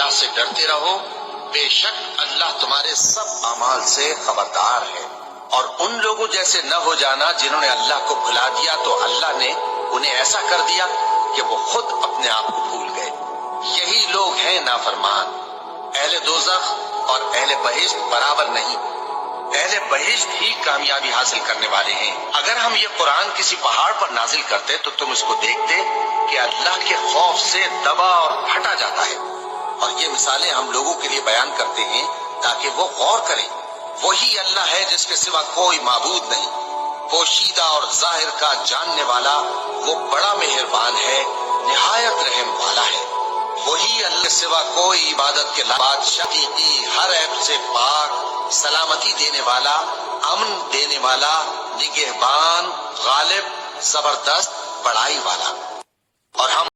اللہ سے ڈرتے رہو، بے شک اللہ تمہارے سب اعمال سے خبردار ہے۔ اور ان لوگوں جیسے نہ ہو جانا جنہوں نے اللہ کو بھلا دیا تو اللہ نے انہیں ایسا کر دیا کہ وہ خود اپنے آپ کو بھول گئے۔ یہی لوگ ہیں نافرمان۔ اہل دوزخ اور اہل بہشت برابر نہیں، اہل بہشت ہی کامیابی حاصل کرنے والے ہیں۔ اگر ہم یہ قرآن کسی پہاڑ پر نازل کرتے تو تم اس کو دیکھتے کہ اللہ کے خوف سے دبا اور پھٹا جاتا ہے۔ اور یہ مثالیں ہم لوگوں کے لیے بیان کرتے ہیں تاکہ وہ غور کریں۔ وہی اللہ ہے جس کے سوا کوئی معبود نہیں، پوشیدہ اور ظاہر کا جاننے والا، وہ بڑا مہربان ہے، نہایت رحم والا ہے۔ وہی اللہ کے سوا کوئی عبادت کے بادشاہ کی ہر عیب سے پاک، سلامتی دینے والا، امن دینے والا، نگہبان، غالب، زبردست، بڑائی والا۔ اور ہم